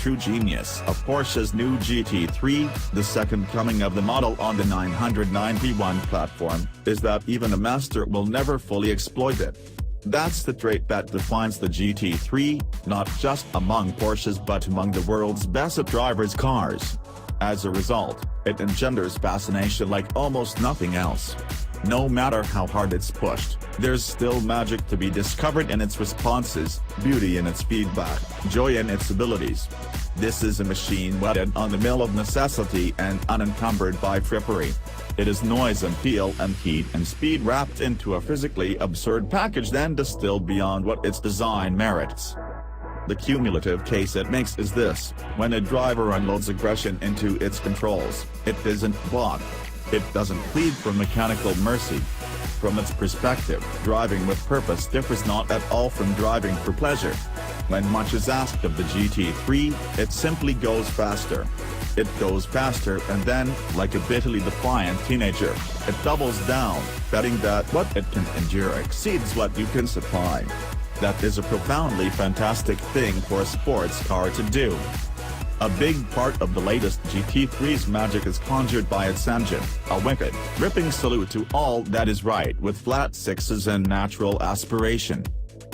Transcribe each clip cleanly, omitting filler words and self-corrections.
true genius of Porsche's new GT3, the second coming of the model on the 991 platform, is that even a master will never fully exploit it. That's the trait that defines the GT3, not just among Porsches but among the world's best drivers' cars. As a result, it engenders fascination like almost nothing else. No matter how hard it's pushed, there's still magic to be discovered in its responses, beauty in its feedback, joy in its abilities. This is a machine wedded on the mill of necessity and unencumbered by frippery. It is noise and feel and heat and speed wrapped into a physically absurd package then distilled beyond what its design merits. The cumulative case it makes is this: when a driver unloads aggression into its controls, it isn't bought. It doesn't plead for mechanical mercy. From its perspective, driving with purpose differs not at all from driving for pleasure. When much is asked of the GT3, it simply goes faster. It goes faster and then, like a bitterly defiant teenager, it doubles down, betting that what it can endure exceeds what you can supply. That is a profoundly fantastic thing for a sports car to do. A big part of the latest GT3's magic is conjured by its engine, a wicked, ripping salute to all that is right with flat sixes and natural aspiration.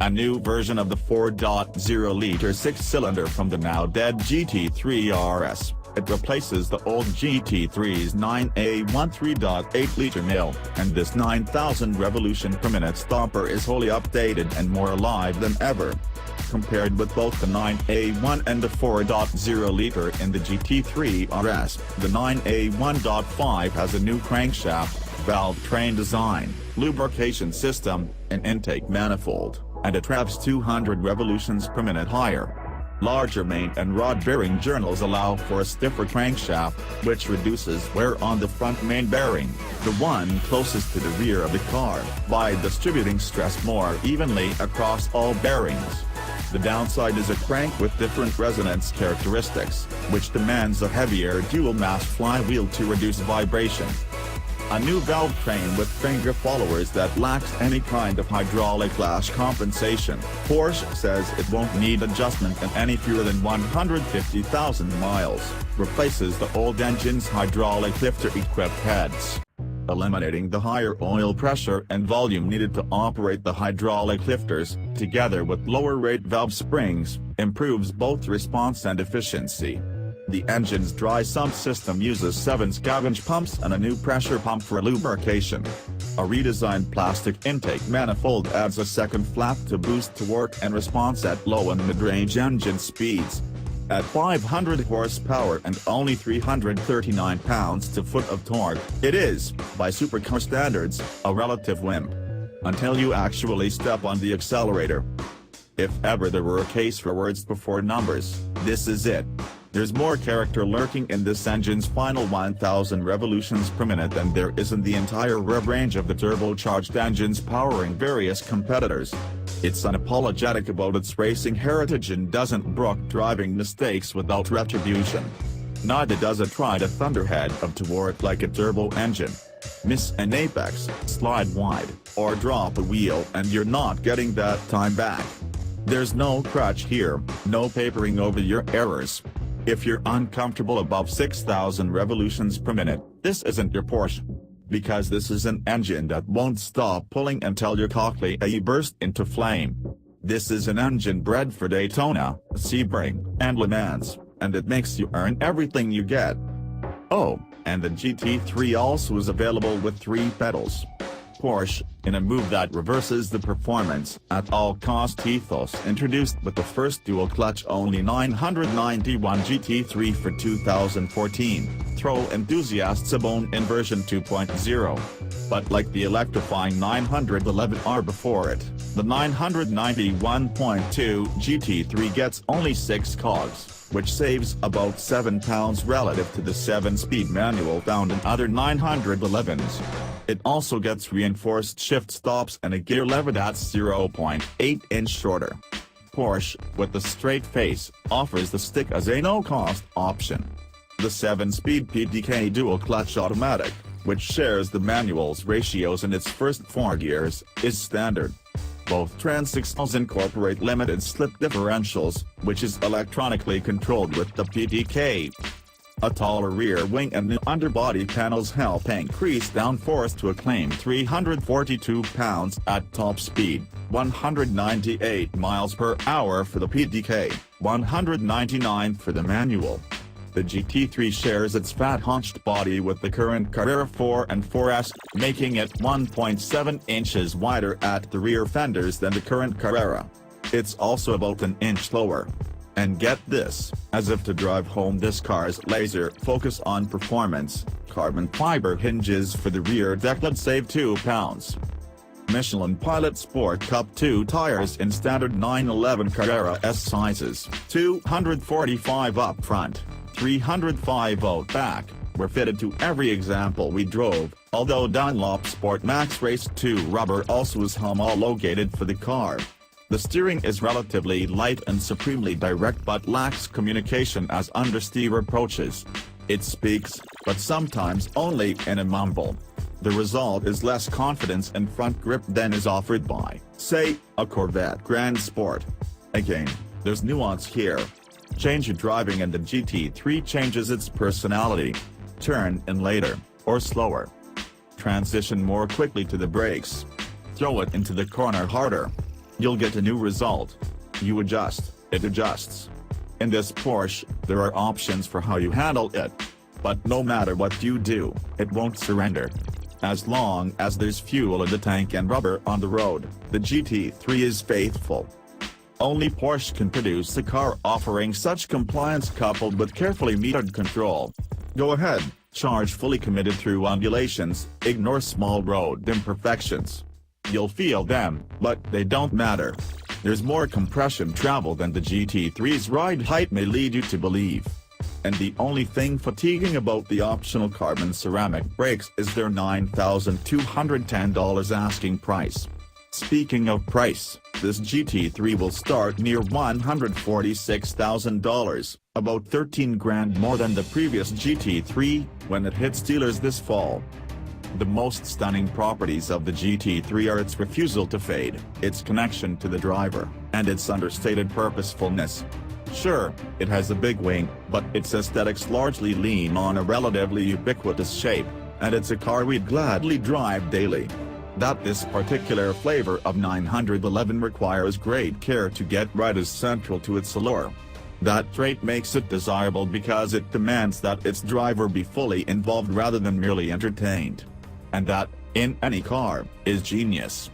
A new version of the 4.0-liter six-cylinder from the now-dead GT3 RS. It replaces the old GT3's 9A1 3.8-liter mill, and this 9,000 revolution per minute stomper is wholly updated and more alive than ever. Compared with both the 9A1 and the 4.0-liter in the GT3 RS, the 9A1.5 has a new crankshaft, valve train design, lubrication system, an intake manifold, and it revs 200 revolutions per minute higher. Larger main and rod bearing journals allow for a stiffer crankshaft, which reduces wear on the front main bearing, the one closest to the rear of the car, by distributing stress more evenly across all bearings. The downside is a crank with different resonance characteristics, which demands a heavier dual-mass flywheel to reduce vibration. A new valve train with finger followers that lacks any kind of hydraulic lash compensation. Porsche says it won't need adjustment in any fewer than 150,000 miles, replaces the old engine's hydraulic lifter-equipped heads, eliminating the higher oil pressure and volume needed to operate the hydraulic lifters, together with lower rate valve springs, improves both response and efficiency. The engine's dry sump system uses 7 scavenge pumps and a new pressure pump for lubrication. A redesigned plastic intake manifold adds a second flap to boost torque and response at low and mid-range engine speeds. At 500 horsepower and only 339 pounds-to-foot of torque, it is, by supercar standards, a relative wimp. Until you actually step on the accelerator. If ever there were a case for words before numbers, this is it. There's more character lurking in this engine's final 1,000 revolutions per minute than there is in the entire rev range of the turbocharged engines powering various competitors. It's unapologetic about its racing heritage and doesn't brook driving mistakes without retribution. Neither does it try to thunderhead up to work like a turbo engine. Miss an apex, slide wide, or drop a wheel and you're not getting that time back. There's no crutch here, no papering over your errors. If you're uncomfortable above 6,000 revolutions per minute, this isn't your Porsche. Because this is an engine that won't stop pulling until your cochlea burst into flame. This is an engine bred for Daytona, Sebring, and Le Mans, and it makes you earn everything you get. Oh, and the GT3 also is available with 3 pedals. Porsche, in a move that reverses the performance at all cost ethos introduced with the first dual-clutch only 991 GT3 for 2014, throw enthusiasts a bone in version 2.0. But like the electrifying 911R before it, the 991.2 GT3 gets only 6 cogs, which saves about 7 pounds relative to the 7-speed manual found in other 911s. It also gets reinforced shift stops and a gear lever that's 0.8 inch shorter. Porsche, with the straight face, offers the stick as a no-cost option. The 7-speed PDK dual-clutch automatic, which shares the manual's ratios in its first 4 gears, is standard. Both transitionals incorporate limited slip differentials, which is electronically controlled with the PDK. A taller rear wing and new underbody panels help increase downforce to a claimed 342 pounds at top speed, 198 miles per hour for the PDK, 199 for the manual. The GT3 shares its fat-haunched body with the current Carrera 4 and 4S, making it 1.7 inches wider at the rear fenders than the current Carrera. It's also about an inch lower. And get this, as if to drive home this car's laser focus on performance, carbon fiber hinges for the rear deck that save 2 pounds. Michelin Pilot Sport Cup 2 tires in standard 911 Carrera S sizes, 245 up front, 305 out back, were fitted to every example we drove, although Dunlop Sport Max Race 2 rubber also is homologated for the car. The steering is relatively light and supremely direct but lacks communication as understeer approaches. It speaks, but sometimes only in a mumble. The result is less confidence and front grip than is offered by, say, a Corvette Grand Sport. Again, there's nuance here. Change your driving and the GT3 changes its personality. Turn in later, or slower. Transition more quickly to the brakes. Throw it into the corner harder. You'll get a new result. You adjust, it adjusts. In this Porsche, there are options for how you handle it. But no matter what you do, it won't surrender. As long as there's fuel in the tank and rubber on the road, the GT3 is faithful. Only Porsche can produce a car offering such compliance coupled with carefully metered control. Go ahead, charge fully committed through undulations, ignore small road imperfections. You'll feel them, but they don't matter. There's more compression travel than the GT3's ride height may lead you to believe. And the only thing fatiguing about the optional carbon ceramic brakes is their $9,210 asking price. Speaking of price, this GT3 will start near $146,000, about 13 grand more than the previous GT3, when it hits dealers this fall. The most stunning properties of the GT3 are its refusal to fade, its connection to the driver, and its understated purposefulness. Sure, it has a big wing, but its aesthetics largely lean on a relatively ubiquitous shape, and it's a car we'd gladly drive daily. That this particular flavor of 911 requires great care to get right is central to its allure. That trait makes it desirable because it demands that its driver be fully involved rather than merely entertained. And that, in any car, is genius.